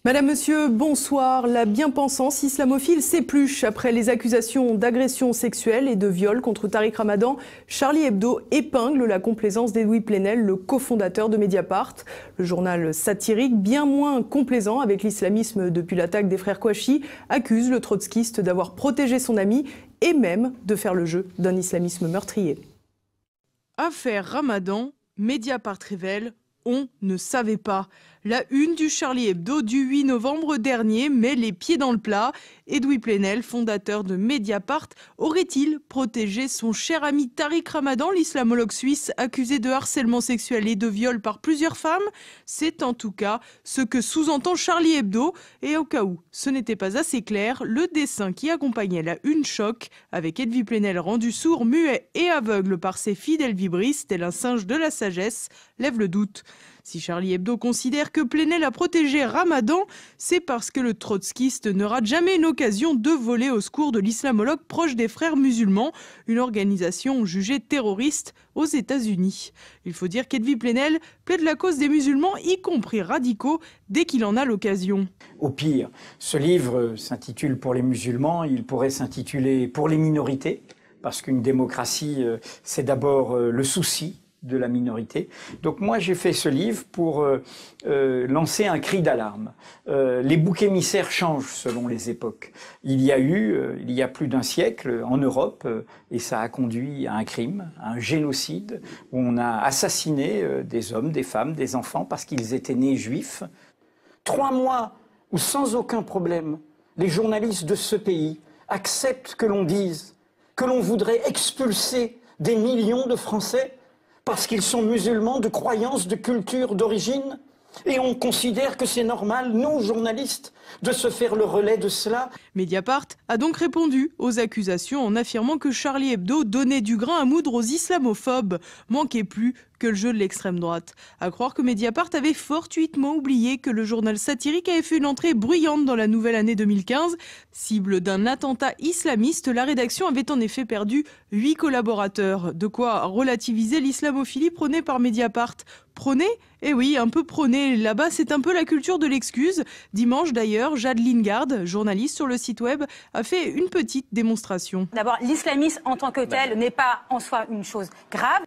Madame, Monsieur, bonsoir. La bien-pensance islamophile s'épluche après les accusations d'agression sexuelle et de viol contre Tariq Ramadan. Charlie Hebdo épingle la complaisance d'Edoui Plenel, le cofondateur de Mediapart. Le journal satirique, bien moins complaisant avec l'islamisme depuis l'attaque des frères Kouachi, accuse le trotskiste d'avoir protégé son ami et même de faire le jeu d'un islamisme meurtrier. Affaire Ramadan, Mediapart révèle « On ne savait pas ». La une du Charlie Hebdo du 8 novembre dernier met les pieds dans le plat. Edoui Plenel, fondateur de Mediapart, aurait-il protégé son cher ami Tariq Ramadan, l'islamologue suisse accusé de harcèlement sexuel et de viol par plusieurs femmes? C'est en tout cas ce que sous-entend Charlie Hebdo. Et au cas où ce n'était pas assez clair, le dessin qui accompagnait la une choc, avec Edoui Plenel rendu sourd, muet et aveugle par ses fidèles vibristes, tel un singe de la sagesse, lève le doute. Si Charlie Hebdo considère que Plenel a protégé Ramadan, c'est parce que le trotskiste ne rate jamais une occasion de voler au secours de l'islamologue proche des frères musulmans, une organisation jugée terroriste aux États-Unis. Il faut dire qu'Edoui Plenel plaide la cause des musulmans, y compris radicaux, dès qu'il en a l'occasion. Au pire, ce livre s'intitule « Pour les musulmans », il pourrait s'intituler « Pour les minorités », parce qu'une démocratie, c'est d'abord le souci de la minorité. Donc moi j'ai fait ce livre pour lancer un cri d'alarme. Les boucs émissaires changent selon les époques. Il y a plus d'un siècle en Europe, et ça a conduit à un crime, à un génocide, où on a assassiné des hommes, des femmes, des enfants parce qu'ils étaient nés juifs. 3 mois où sans aucun problème, les journalistes de ce pays acceptent que l'on dise que l'on voudrait expulser des millions de Français parce qu'ils sont musulmans, de croyance, de culture, d'origine. Et on considère que c'est normal, nous, journalistes, de se faire le relais de cela. Mediapart a donc répondu aux accusations en affirmant que Charlie Hebdo donnait du grain à moudre aux islamophobes. Manquait plus que le jeu de l'extrême droite. À croire que Mediapart avait fortuitement oublié que le journal satirique avait fait une entrée bruyante dans la nouvelle année 2015. Cible d'un attentat islamiste, la rédaction avait en effet perdu 8 collaborateurs. De quoi relativiser l'islamophilie prônée par Mediapart. Prônée ? Eh oui, un peu prônée. Là-bas, c'est un peu la culture de l'excuse. Dimanche d'ailleurs, Jade Lingard, journaliste sur le site web, a fait une petite démonstration. D'abord, l'islamisme en tant que tel n'est pas en soi une chose grave.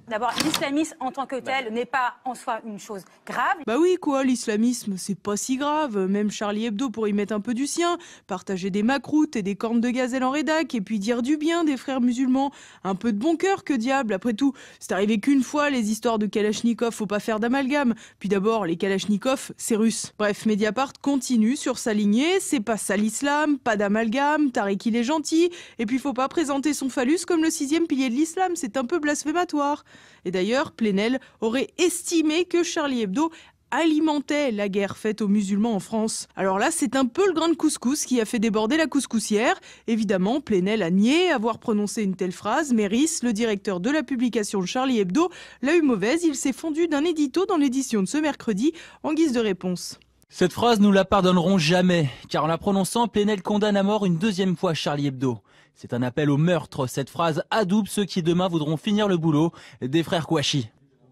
D'abord, l'islamisme en tant que tel n'est pas en soi une chose grave. Bah oui quoi, l'islamisme, c'est pas si grave. Même Charlie Hebdo pourrait y mettre un peu du sien. Partager des macroutes et des cornes de gazelle en rédac et puis dire du bien des frères musulmans. Un peu de bon cœur, que diable. Après tout, c'est arrivé qu'une fois les histoires de Kalachnikov, faut pas faire d'amalgame. Puis d'abord, les Kalachnikov, c'est russe. Bref, Mediapart continue sur sa lignée. C'est pas ça l'islam, pas d'amalgame, Tariq il est gentil. Et puis faut pas présenter son phallus comme le 6e pilier de l'islam, c'est un peu blasphématoire. Et d'ailleurs, Plenel aurait estimé que Charlie Hebdo alimentait la guerre faite aux musulmans en France. Alors là, c'est un peu le grain de couscous qui a fait déborder la couscoussière. Évidemment, Plenel a nié avoir prononcé une telle phrase, mais Riss, le directeur de la publication Charlie Hebdo, l'a eu mauvaise. Il s'est fondu d'un édito dans l'édition de ce mercredi en guise de réponse. Cette phrase, nous la pardonnerons jamais, car en la prononçant, Plenel condamne à mort une 2e fois Charlie Hebdo. C'est un appel au meurtre. Cette phrase adoube ceux qui demain voudront finir le boulot des frères Kouachi.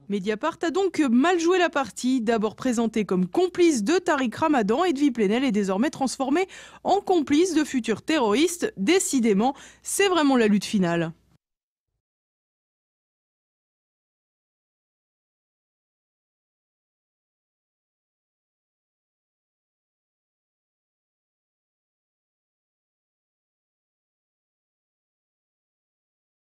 Mediapart a donc mal joué la partie. D'abord présenté comme complice de Tariq Ramadan, Edoui Plenel est désormais transformé en complice de futurs terroristes. Décidément, c'est vraiment la lutte finale.